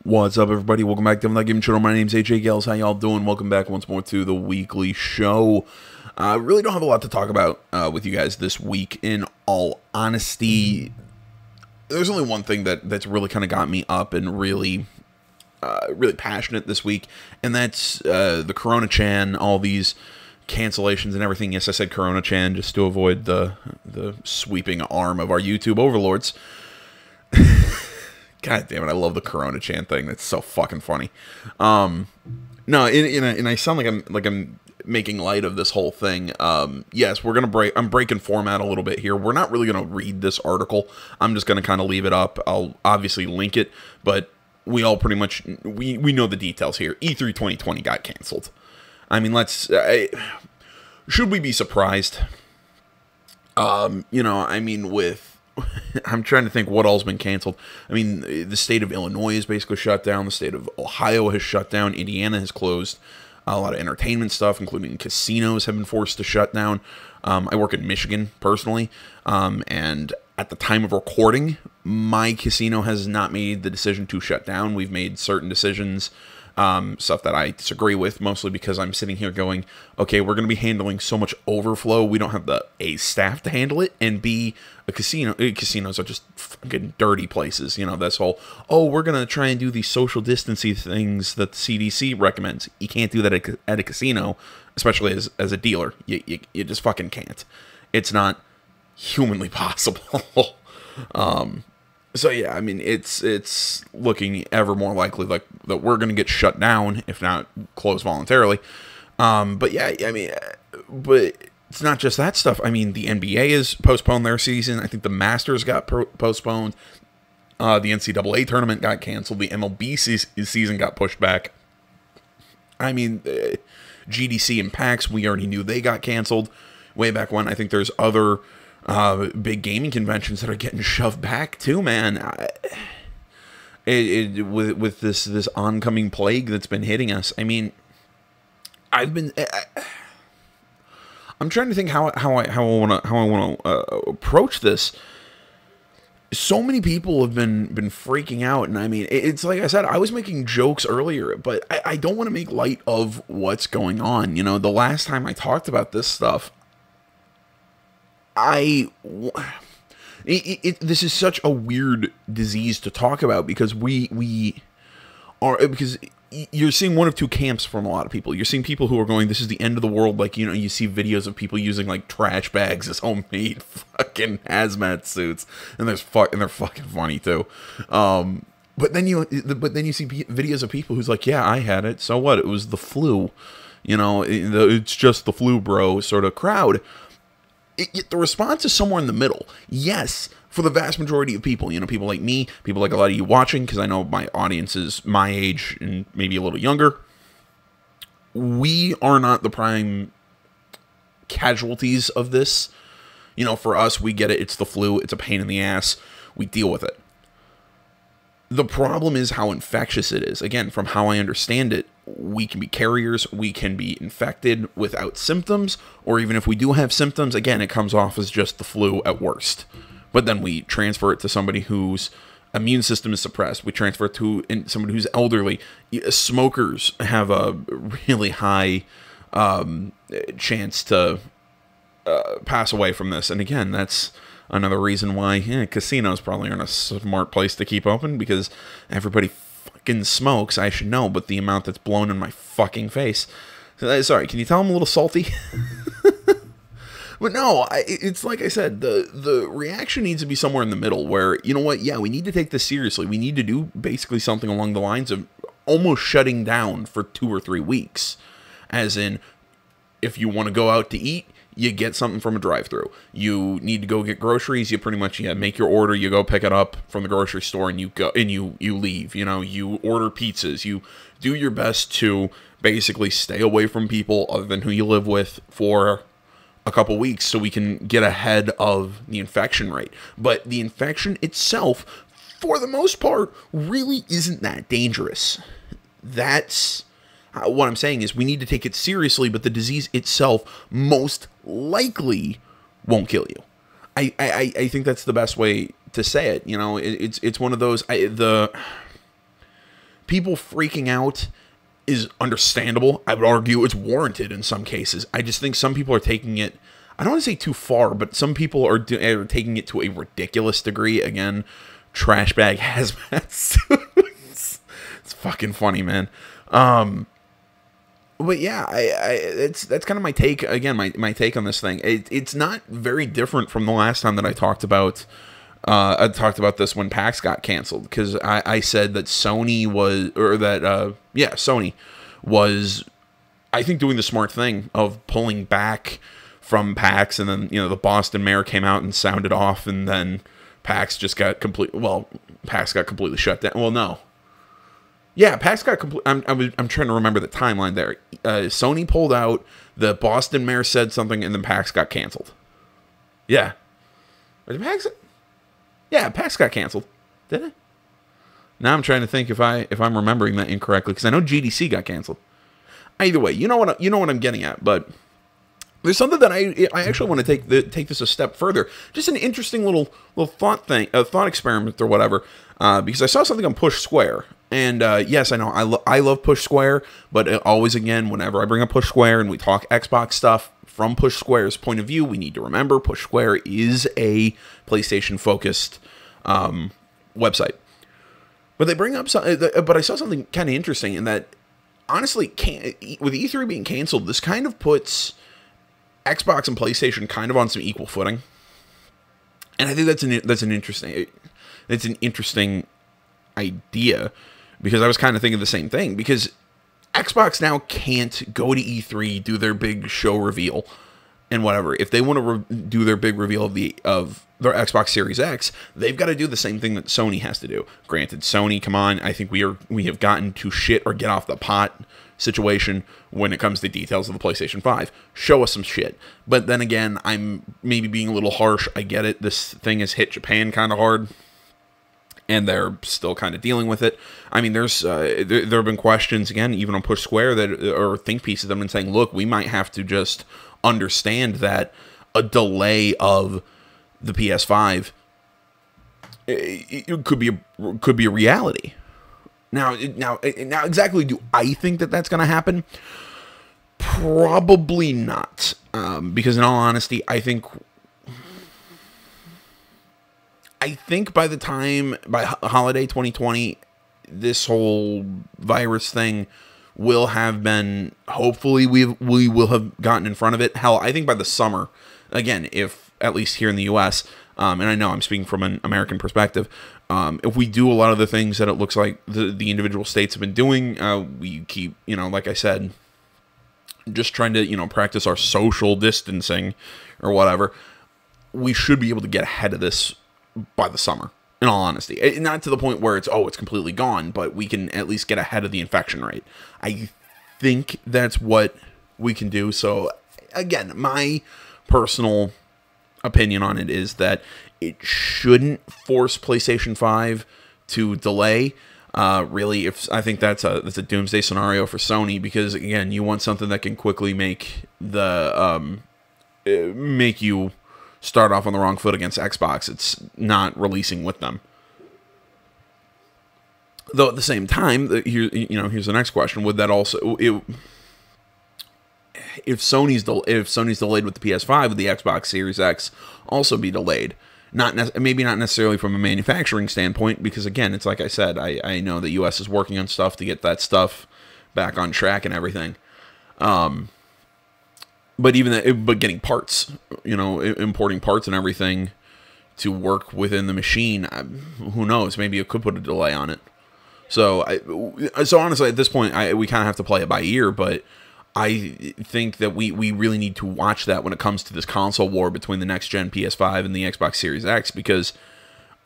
What's up, everybody? Welcome back to the Gaming Channel. My name's AJ Gales. How y'all doing? Welcome back once more to the weekly show. Really don't have a lot to talk about with you guys this week. In all honesty, there's only one thing that's really kind of got me up and really passionate this week, and that's the Corona-chan, all these cancellations and everything. Yes, I said Corona-chan just to avoid the sweeping arm of our YouTube overlords. God damn it, I love the Corona-chan thing. That's so fucking funny. No, and I sound like I'm making light of this whole thing. Yes, I'm breaking format a little bit here. We're not really gonna read this article. I'm just gonna kind of leave it up. I'll obviously link it, but we all pretty much we know the details here. E3 2020 got canceled. I mean, should we be surprised? With I'm trying to think what all's been canceled. I mean, the state of Illinois is basically shut down. The state of Ohio has shut down. Indiana has closed. A lot of entertainment stuff, including casinos, have been forced to shut down. I work in Michigan, personally, and at the time of recording, my casino has not made the decision to shut down. We've made certain decisions, stuff that I disagree with, mostly because I'm sitting here going, okay, we're going to be handling so much overflow. We don't have the A, staff to handle it, and B, casinos are just fucking dirty places. You know, this whole, we're going to try and do these social distancing things that the CDC recommends. You can't do that at a casino, especially as a dealer. You just fucking can't. It's not humanly possible. So yeah, I mean, it's looking ever more likely like that we're going to get shut down, if not closed voluntarily. But yeah, I mean, but it's not just that stuff. I mean, the NBA has postponed their season. I think the Masters got postponed. The NCAA tournament got canceled. The MLB season got pushed back. I mean, GDC and PAX, we already knew they got canceled way back when. I think there's other big gaming conventions that are getting shoved back too, man. With this oncoming plague that's been hitting us. I mean, I'm trying to think how I want to approach this. So many people have been freaking out, and I mean, it's like I said, I was making jokes earlier, but I don't want to make light of what's going on. You know, the last time I talked about this stuff, this is such a weird disease to talk about because because you're seeing one of two camps from a lot of people. You're seeing people who are going, this is the end of the world. Like, you know, you see videos of people using like trash bags as homemade fucking hazmat suits, and they're fucking funny too. But then you see videos of people who's like, yeah, I had it. So what? It was the flu. You know, it's just the flu, bro, sort of crowd. The response is somewhere in the middle. Yes, for the vast majority of people, you know, people like me, people like a lot of you watching, because I know my audience is my age and maybe a little younger. We are not the prime casualties of this. You know, for us, we get it. It's the flu. It's a pain in the ass. We deal with it. The problem is how infectious it is. Again, from how I understand it, we can be carriers, we can be infected without symptoms, or even if we do have symptoms, again, it comes off as just the flu at worst. But then we transfer it to somebody whose immune system is suppressed. We transfer it to somebody who's elderly. Smokers have a really high chance to pass away from this. And again, that's another reason why casinos probably aren't a smart place to keep open, because everybody fucking smokes. I should know, but the amount that's blown in my fucking face. Sorry, can you tell I'm a little salty? But no, it's like I said, the reaction needs to be somewhere in the middle where, you know what, yeah, we need to take this seriously. We need to do basically something along the lines of almost shutting down for 2 or 3 weeks. As in, if you want to go out to eat, you get something from a drive-thru. You need to go get groceries, you pretty much make your order, you go pick it up from the grocery store, and you go and you leave. You know, you order pizzas, you do your best to basically stay away from people other than who you live with for a couple weeks so we can get ahead of the infection rate. But the infection itself, for the most part, really isn't that dangerous. That's what I'm saying is we need to take it seriously, but the disease itself most likely won't kill you. I think that's the best way to say it. You know, it's one of those, people freaking out is understandable. I would argue it's warranted in some cases. I just think some people are taking it, I don't want to say too far, but some people are taking it to a ridiculous degree. Again, trash bag hazmat suits. It's fucking funny, man. But yeah, that's kind of my take. Again, my take on this thing. It's not very different from the last time that I talked about this when PAX got canceled, because I said that Sony was, Sony was, I think, doing the smart thing of pulling back from PAX, and then, the Boston mayor came out and sounded off, and then PAX got completely shut down. Well, no. Yeah, PAX got complete. I'm trying to remember the timeline there. Sony pulled out, the Boston mayor said something, and then PAX got canceled. Yeah. PAX got canceled. Did it? Now I'm trying to think if I'm remembering that incorrectly, because I know GDC got canceled. Either way, you know what I'm getting at. But there's something that I actually want to take this a step further. Just an interesting little thought experiment or whatever. Because I saw something on Push Square. And yes, I know I love Push Square, but always, again, whenever I bring up Push Square and we talk Xbox stuff from Push Square's point of view, we need to remember Push Square is a PlayStation-focused website. But they bring up but I saw something kind of interesting in that, honestly, with E3 being canceled, this kind of puts Xbox and PlayStation kind of on some equal footing, and I think that's an interesting idea. Because I was kind of thinking the same thing. Because Xbox now can't go to E3, do their big show reveal, and whatever. If they want to do their big reveal of their Xbox Series X, they've got to do the same thing that Sony has to do. Granted, Sony, come on, I think we have gotten to shit or get off the pot situation when it comes to details of the PlayStation 5. Show us some shit. But then again, I'm maybe being a little harsh. I get it. This thing has hit Japan kind of hard, and they're still kind of dealing with it. I mean, there have been questions, again, even on Push Square, or think pieces that have been saying, look, we might have to just understand that a delay of the PS5 it could be a reality. Now, exactly, do I think that that's going to happen? Probably not, because in all honesty, I think by holiday 2020, this whole virus thing will have been, hopefully we will have gotten in front of it. Hell, I think by the summer, again, if at least here in the US, and I know I'm speaking from an American perspective, if we do a lot of the things that it looks like the individual states have been doing, we keep, like I said, just trying to, practice our social distancing or whatever, we should be able to get ahead of this by the summer, in all honesty. Not to the point where it's completely gone, but we can at least get ahead of the infection rate. I think that's what we can do. So, again, my personal opinion on it is that it shouldn't force PlayStation 5 to delay. Really, I think that's a doomsday scenario for Sony, because, again, you want something that can quickly make you start off on the wrong foot against Xbox. It's not releasing with them. Though at the same time, here's the next question: would that also, if Sony's delayed with the PS5, would the Xbox Series X also be delayed? Maybe not necessarily from a manufacturing standpoint, because again, it's like I said, I know the US is working on stuff to get that stuff back on track and everything. But getting parts, importing parts and everything to work within the machine, who knows? Maybe it could put a delay on it. So honestly, at this point, we kind of have to play it by ear. But I think that we really need to watch that when it comes to this console war between the next gen PS5 and the Xbox Series X, because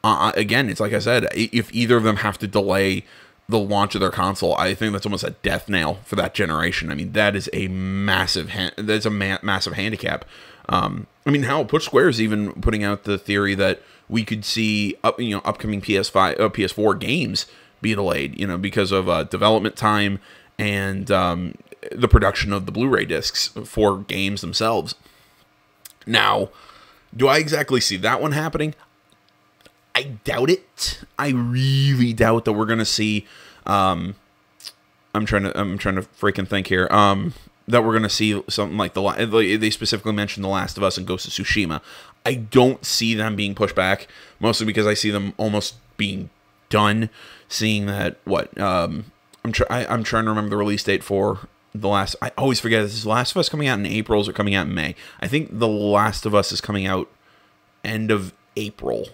again, it's like I said, if either of them have to delay the launch of their console, I think that's almost a death nail for that generation. I mean, that is a massive massive handicap. I mean, hell, Push Square is even putting out the theory that we could see upcoming PS4 games be delayed, because of development time and the production of the Blu-ray discs for games themselves. Now, do I exactly see that one happening? I doubt it. I really doubt that we're going to see I'm trying to freaking think here. That we're gonna see something like they specifically mentioned The Last of Us and Ghost of Tsushima. I don't see them being pushed back, mostly because I see them almost being done. Seeing that I'm trying to remember the release date for The Last. I always forget. Is The Last of Us coming out in April or coming out in May? I think The Last of Us is coming out end of April.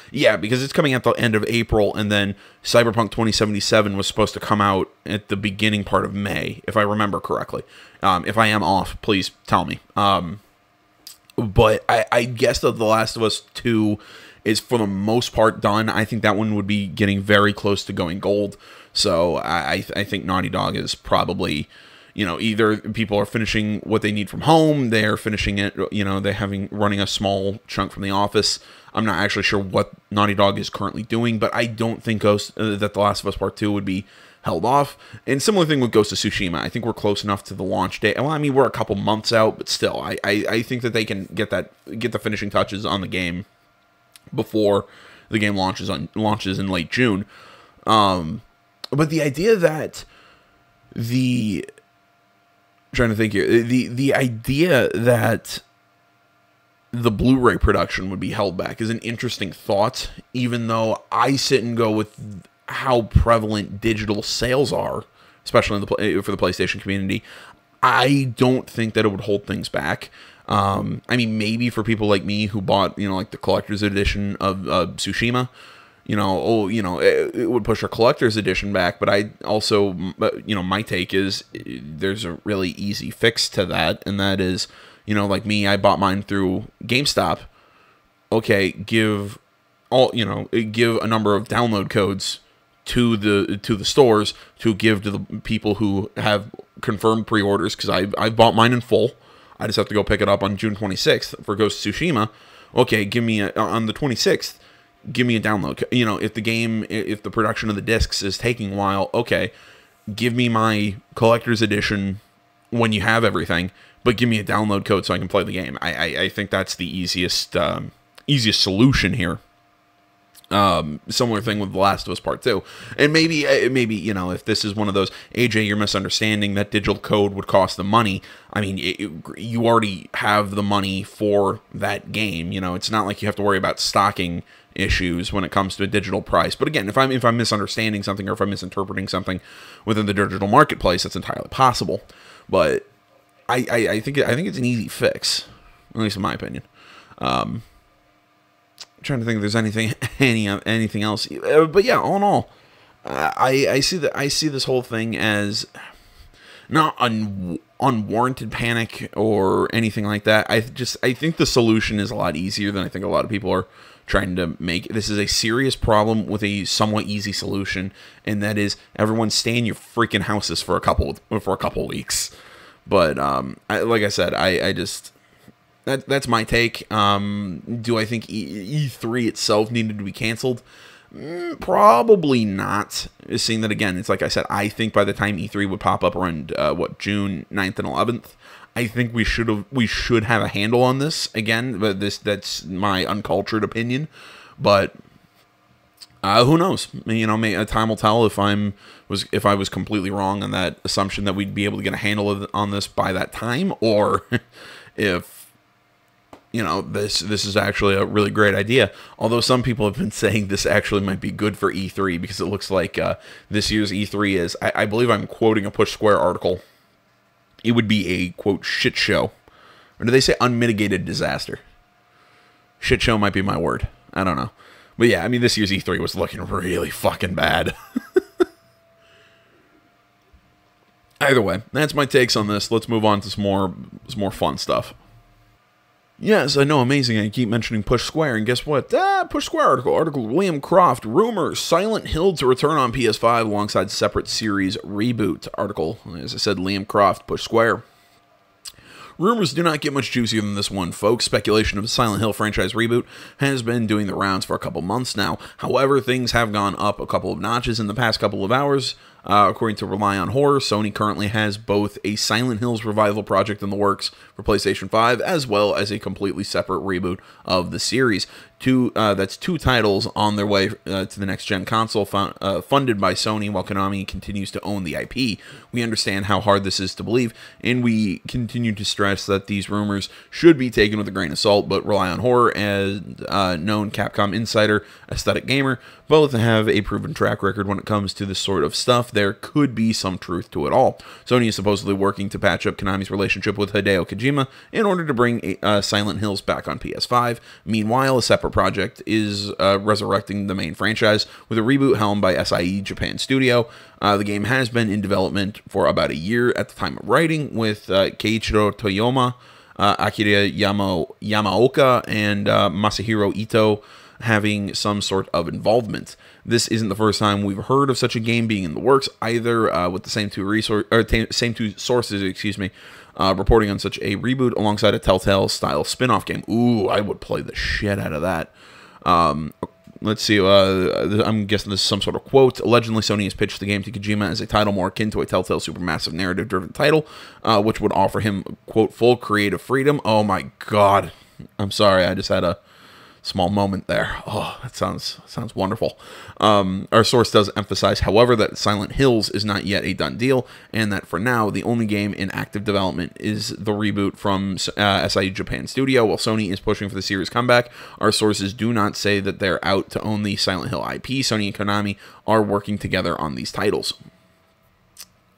Yeah, because it's coming at the end of April, and then Cyberpunk 2077 was supposed to come out at the beginning part of May, if I remember correctly. If I am off, please tell me. But I guess that The Last of Us 2 is for the most part done. I think that one would be getting very close to going gold. So I think Naughty Dog is probably, either people are finishing what they need from home, they're finishing it, they're running a small chunk from the office. I'm not actually sure what Naughty Dog is currently doing, but I don't think that The Last of Us Part 2 would be held off. And similar thing with Ghost of Tsushima. I think we're close enough to the launch date. Well, I mean, we're a couple months out, but still, I think that they can get the finishing touches on the game before the game launches in late June. But the idea that trying to think here, the idea that the Blu-ray production would be held back is an interesting thought, even though I sit and go with how prevalent digital sales are, especially for the PlayStation community. I don't think that it would hold things back. I mean, maybe for people like me who bought, like the collector's edition of Tsushima, it would push our collector's edition back. But I also, my take is there's a really easy fix to that, and that is, like me, I bought mine through GameStop. Okay, give a number of download codes to the stores to give to the people who have confirmed pre-orders, because I bought mine in full. I just have to go pick it up on June 26th for Ghost of Tsushima. Okay, give me on the 26th. Give me a download. If the production of the discs is taking a while, okay, give me my collector's edition when you have everything, but give me a download code so I can play the game. I think that's the easiest solution here. Similar thing with The Last of Us Part 2. And maybe if this is one of those, AJ, you're misunderstanding that digital code would cost them money. I mean, you already have the money for that game. It's not like you have to worry about stocking issues when it comes to a digital price. But again, if I'm misunderstanding something, or if I'm misinterpreting something within the digital marketplace, that's entirely possible. But I think it's an easy fix, at least in my opinion. I'm trying to think if there's anything else. But yeah, all in all, I see this whole thing as not unwarranted panic or anything like that. I think the solution is a lot easier than I think a lot of people are trying to make. This is a serious problem with a somewhat easy solution, and that is everyone stay in your freaking houses for a couple weeks. But like I said, I just that's my take. Do I think E3 itself needed to be canceled? Probably not. Seeing that, again, it's like I said, I think by the time E3 would pop up around June 9th and 11th, I think we should have a handle on this again. But that's my uncultured opinion. But who knows? Time will tell if I was completely wrong on that assumption that we'd be able to get a handle on this by that time, or if this is actually a really great idea. Although some people have been saying this actually might be good for E3, because it looks like this year's E3 is, I believe I'm quoting a Push Square article, it would be a, quote, shit show. Or do they say unmitigated disaster? Shit show might be my word. I don't know. But yeah, I mean, this year's E3 was looking really fucking bad. Either way, that's my takes on this. Let's move on to some more fun stuff. Yes, I know, amazing. I keep mentioning Push Square, and guess what? Push Square article, William Croft, rumors, Silent Hill to return on PS5 alongside separate series reboot. Article, as I said, Liam Croft, Push Square. Rumors do not get much juicier than this one, folks. Speculation of a Silent Hill franchise reboot has been doing the rounds for a couple months now. However, things have gone up a couple of notches in the past couple of hours According to Rely on Horror, Sony currently has both a Silent Hills revival project in the works for PlayStation 5, as well as a completely separate reboot of the series. That's two titles on their way to the next-gen console, funded by Sony, while Konami continues to own the IP. We understand how hard this is to believe, and we continue to stress that these rumors should be taken with a grain of salt, but Rely on Horror, as known Capcom insider, aesthetic gamer, both have a proven track record when it comes to this sort of stuff. There could be some truth to it all. Sony is supposedly working to patch up Konami's relationship with Hideo Kojima in order to bring Silent Hills back on PS5. Meanwhile, a separate project is resurrecting the main franchise with a reboot helmed by SIE Japan Studio. The game has been in development for about a year at the time of writing, with Keiichiro Toyama, Akira Yamaoka, and Masahiro Ito having some sort of involvement. This isn't the first time we've heard of such a game being in the works, either with the same two sources, reporting on such a reboot alongside a Telltale-style spin-off game. Ooh, I would play the shit out of that. Let's see, I'm guessing this is some sort of quote. Allegedly, Sony has pitched the game to Kojima as a title more akin to a Telltale supermassive narrative-driven title, which would offer him, quote, full creative freedom. Oh my god. I'm sorry, I just had a small moment there. Oh, that sounds wonderful. Our source does emphasize, however, that Silent Hills is not yet a done deal, and that for now, the only game in active development is the reboot from SIE Japan Studio. While Sony is pushing for the series comeback, our sources do not say that they're out to own the Silent Hill IP. Sony and Konami are working together on these titles.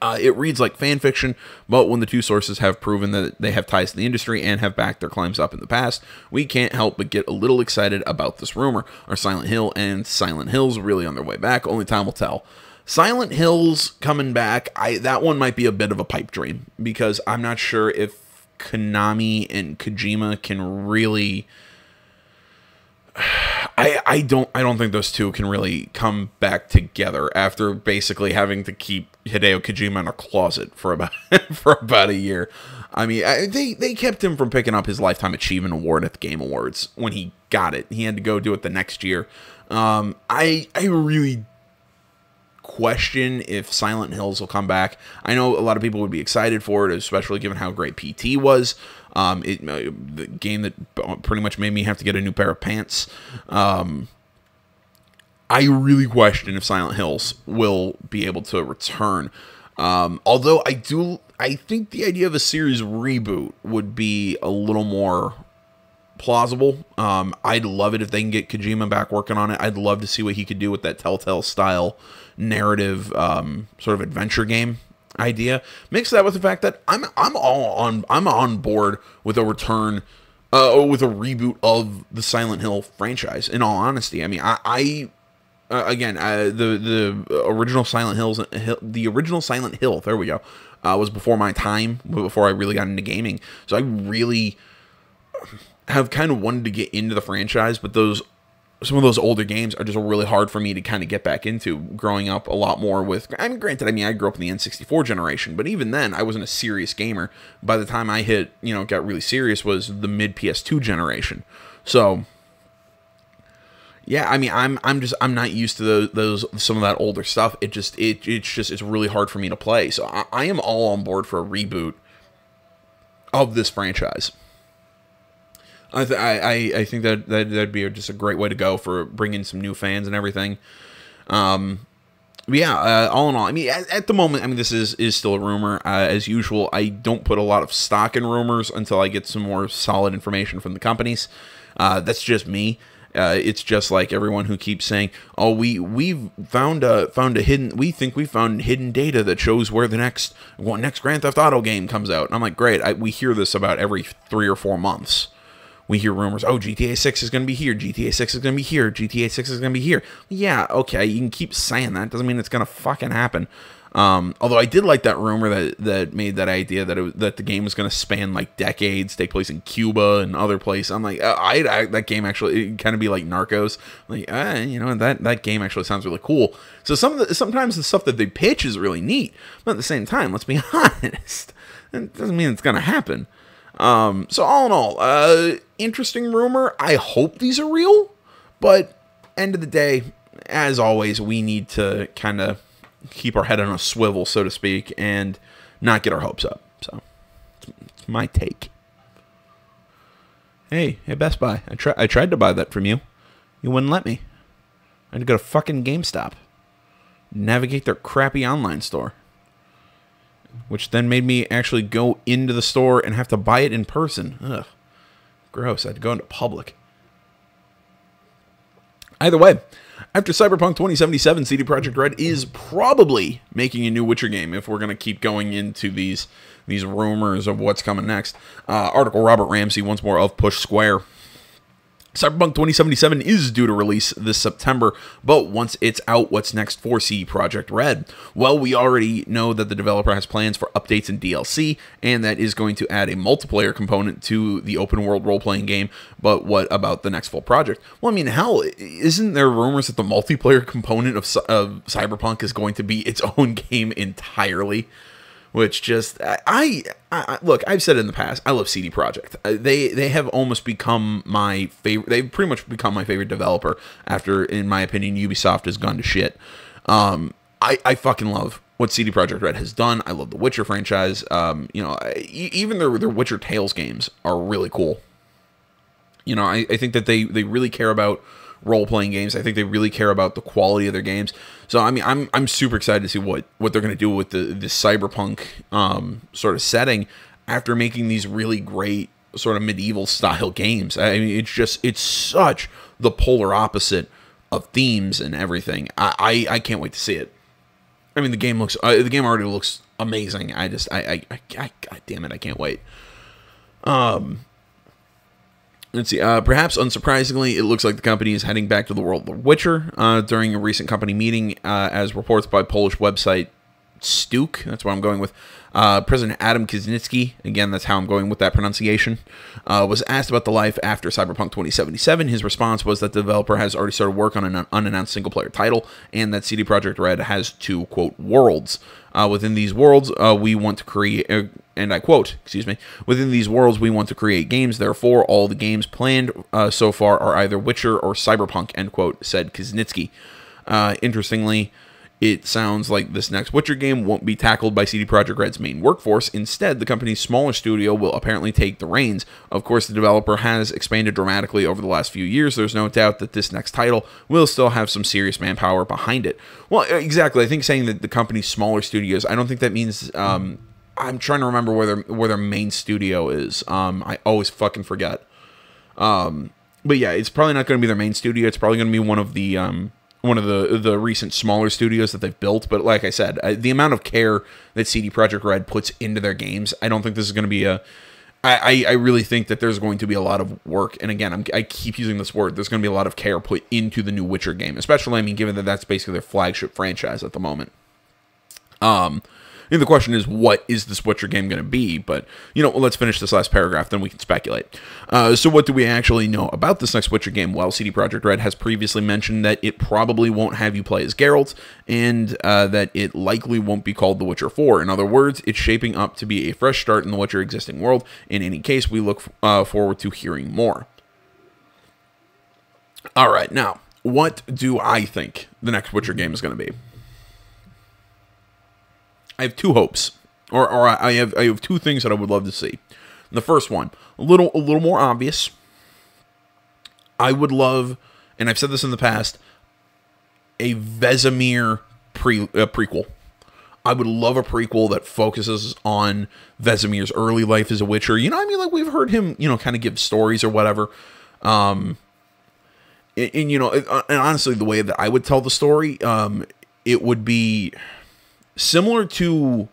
It reads like fan fiction, but when the two sources have proven that they have ties to the industry and have backed their claims up in the past, we can't help but get a little excited about this rumor. Are Silent Hill and Silent Hills really on their way back? Only time will tell. Silent Hills coming back, that one might be a bit of a pipe dream, because I'm not sure if Konami and Kojima can really... I don't think those two can really come back together after basically having to keep Hideo Kojima in a closet for about a year. I mean, they kept him from picking up his Lifetime Achievement Award at the Game Awards when he got it. He had to go do it the next year. I really question if Silent Hills will come back. I know a lot of people would be excited for it, especially given how great PT was. The game that pretty much made me have to get a new pair of pants. I really question if Silent Hills will be able to return. Although I think the idea of a series reboot would be a little more plausible. I'd love it if they can get Kojima back working on it. I'd love to see what he could do with that Telltale style narrative, sort of adventure game idea. Mix that with the fact that I'm on board with a return, with a reboot of the Silent Hill franchise. In all honesty, I mean, the original Silent Hill, there we go, was before my time, before I really got into gaming. So I really have kind of wanted to get into the franchise, but some of those older games are just really hard for me to kind of get back into, growing up a lot more with... I mean, granted, I grew up in the N64 generation, but even then, I wasn't a serious gamer. By the time I hit, got really serious, was the mid-PS2 generation. So, yeah, I mean, I'm not used to some of that older stuff. It's really hard for me to play. So I am all on board for a reboot of this franchise. I think that'd be just a great way to go for bringing some new fans and everything. All in all, I mean, at the moment, I mean, this is still a rumor. As usual, I don't put a lot of stock in rumors until I get some more solid information from the companies. That's just me. It's just like everyone who keeps saying, "Oh, we found hidden data that shows where the next Grand Theft Auto game comes out." And I'm like, great. We hear this about every 3 or 4 months. We hear rumors, oh, GTA 6 is going to be here, GTA 6 is going to be here, GTA 6 is going to be here. Yeah, okay, you can keep saying that. Doesn't mean it's going to fucking happen. Although I did like that rumor that made that idea that the game was going to span like decades, take place in Cuba and other places. I'm like, that game actually kind of be like Narcos. Like, that game actually sounds really cool. So sometimes the stuff that they pitch is really neat, but at the same time, let's be honest, it doesn't mean it's going to happen. So all in all, interesting rumor. I hope these are real, but end of the day, as always, we need to kind of keep our head on a swivel, so to speak, and not get our hopes up. So, it's my take. Hey, Best Buy, I tried to buy that from you. You wouldn't let me. I had to go to fucking GameStop. Navigate their crappy online store. Which then made me actually go into the store and have to buy it in person. Ugh. Gross. I had to go into public. Either way, after Cyberpunk 2077, CD Projekt Red is probably making a new Witcher game if we're going to keep going into these rumors of what's coming next. Article Robert Ramsey, once more of Push Square. Cyberpunk 2077 is due to release this September, but once it's out, what's next for CD Projekt Red? Well, we already know that the developer has plans for updates and DLC, and that is going to add a multiplayer component to the open-world role-playing game, but what about the next full project? Well, I mean, hell, isn't there rumors that the multiplayer component of Cyberpunk is going to be its own game entirely? Which just, look, I've said it in the past, I love CD Projekt. They have almost become my favorite, they've pretty much become my favorite developer after, in my opinion, Ubisoft has gone to shit. I fucking love what CD Projekt Red has done. I love the Witcher franchise. You know, even their Witcher Tales games are really cool. You know, I think that they really care about role-playing games. I think they really care about the quality of their games. So, I mean, I'm super excited to see what they're going to do with this cyberpunk sort of setting after making these really great sort of medieval-style games. I mean, it's such the polar opposite of themes and everything. I can't wait to see it. I mean, the game already looks amazing. God damn it, I can't wait. Let's see. Perhaps unsurprisingly, it looks like the company is heading back to the world of The Witcher during a recent company meeting, as reports by Polish website Stuk. That's what I'm going with. President Adam Kiznicki, again, that's how I'm going with that pronunciation, was asked about the life after Cyberpunk 2077. His response was that the developer has already started work on an unannounced single-player title, and that CD Projekt Red has two, quote, worlds. Within these worlds, we want to create, and I quote, excuse me, within these worlds, we want to create games. Therefore, all the games planned so far are either Witcher or Cyberpunk, end quote, said Kiznicki. Interestingly, it sounds like this next Witcher game won't be tackled by CD Projekt Red's main workforce. Instead, the company's smaller studio will apparently take the reins. Of course, the developer has expanded dramatically over the last few years. There's no doubt that this next title will still have some serious manpower behind it. Well, exactly. I think saying that the company's smaller studios, I don't think that means... I'm trying to remember where their main studio is. I always fucking forget. But yeah, it's probably not going to be their main studio. It's probably going to be one of the recent smaller studios that they've built. But like I said, the amount of care that CD Projekt Red puts into their games, I don't think this is going to be I really think that there's going to be a lot of work. And again, I keep using this word. There's going to be a lot of care put into the new Witcher game, especially, I mean, given that that's basically their flagship franchise at the moment. And the question is, what is this Witcher game going to be? But, you know, let's finish this last paragraph, then we can speculate. So what do we actually know about this next Witcher game? Well, CD Projekt Red has previously mentioned that it probably won't have you play as Geralt, and that it likely won't be called The Witcher 4. In other words, it's shaping up to be a fresh start in the Witcher existing world. In any case, we look forward to hearing more. All right, now, what do I think the next Witcher game is going to be? I have two hopes, or I have two things that I would love to see. The first one, a little more obvious. I would love, and I've said this in the past, a Vesemir prequel. I would love a prequel that focuses on Vesemir's early life as a Witcher. You know what I mean? Like, we've heard him, you know, kind of give stories or whatever. And you know, and honestly, the way that I would tell the story, it would be similar to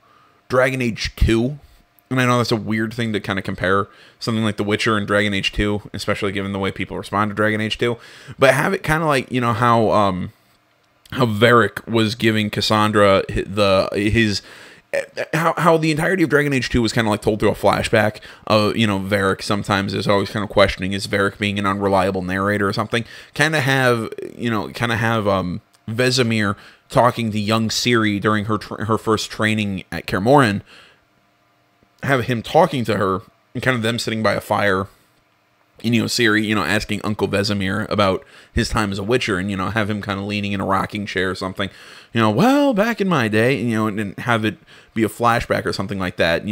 Dragon Age 2, and I know that's a weird thing to kind of compare something like The Witcher and Dragon Age 2, especially given the way people respond to Dragon Age 2, but have it kind of like, you know, how Varric was giving Cassandra how the entirety of Dragon Age 2 was kind of like told through a flashback. You know, Varric sometimes is always kind of questioning, is Varric being an unreliable narrator or something? Kind of have Vesemir talking to young Ciri during her first training at Kaer have him talking to her, and kind of them sitting by a fire, and, Ciri, asking Uncle Vesemir about his time as a Witcher, and, have him kind of leaning in a rocking chair or something, well, back in my day, and have it be a flashback or something like that.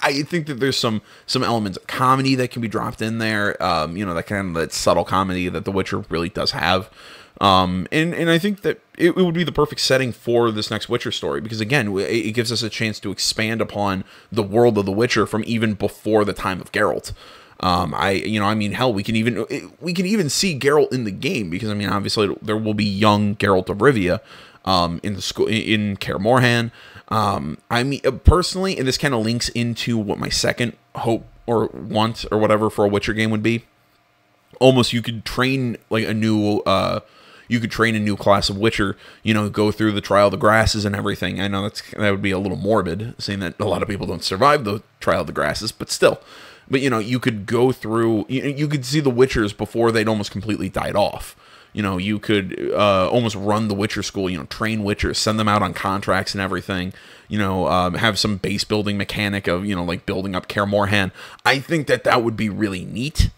I think that there's some elements of comedy that can be dropped in there, that kind of that subtle comedy that The Witcher really does have. And I think that it would be the perfect setting for this next Witcher story, because again, it gives us a chance to expand upon the world of The Witcher from even before the time of Geralt. Hell, we can even see Geralt in the game, because obviously there will be young Geralt of Rivia, in the school in Kaer Morhen. Personally, and this kind of links into what my second hope or want or whatever for a Witcher game would be. Almost, you could train like a new class of Witcher, go through the Trial of the Grasses and everything. I know that would be a little morbid, seeing that a lot of people don't survive the Trial of the Grasses, but still. But, you could go through, you could see the Witchers before they'd almost completely died off. You could almost run the Witcher school, train Witchers, send them out on contracts and everything, have some base building mechanic of, like building up Kaer Morhen. I think that would be really neat.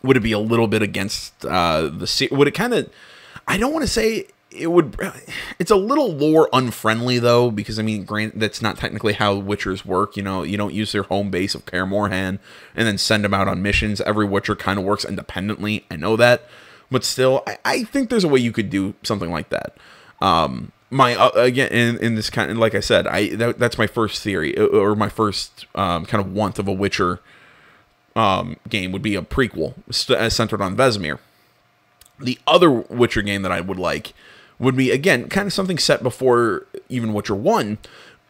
Would it be a little bit against would it kind of, I don't want to say it would, it's a little lore unfriendly though, because that's not technically how Witchers work. You don't use their home base of Kaer Morhen and then send them out on missions. Every Witcher kind of works independently. I know that, but still, I think there's a way you could do something like that. Again, in this kind of, like I said, that's my first theory, or my first kind of want of a Witcher game would be a prequel centered on Vesemir. The other Witcher game that I would like would be, again, kind of something set before even Witcher 1,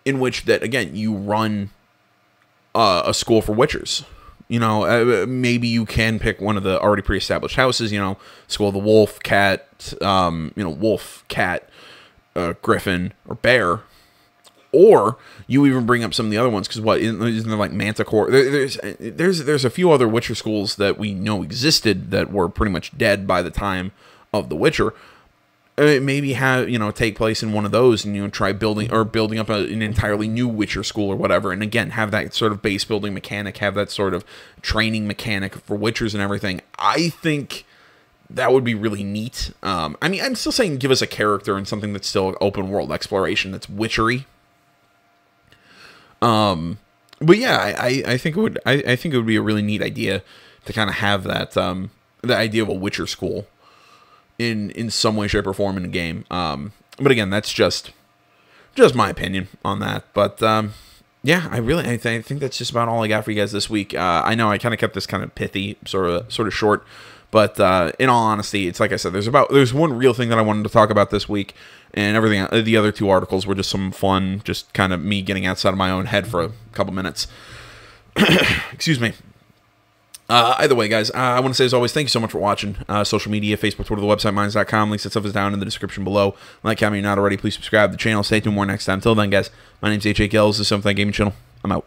in which that, again, you run a school for Witchers. Maybe you can pick one of the already pre-established houses, School of the Wolf, Cat, Wolf, Cat, Griffin, or Bear. Or you even bring up some of the other ones, because isn't there like Manticore? There's a few other Witcher schools that we know existed that were pretty much dead by the time of The Witcher. Maybe take place in one of those, and try building up an entirely new Witcher school or whatever, and again have that sort of base building mechanic, have that sort of training mechanic for Witchers and everything. I think that would be really neat. I'm still saying give us a character and something that's still open world exploration that's witchery. But yeah, I think it would. I think it would be a really neat idea to kind of have that the idea of a Witcher school in some way, shape, or form in a game. But again, that's just my opinion on that. But yeah, I think that's just about all I got for you guys this week. I know I kind of kept this kind of pithy, sort of short. But in all honesty, it's like I said, there's one real thing that I wanted to talk about this week, and everything. The other two articles were just some fun, just kind of me getting outside of my own head for a couple minutes. Excuse me. Either way, guys, I want to say, as always, thank you so much for watching. Social media, Facebook, Twitter, the website, minds.com. Links and stuff is down in the description below. Like, comment, you're not already, please subscribe to the channel. Stay tuned more next time. Till then, guys, my name's H.A. Gills. This is Something Gaming Channel. I'm out.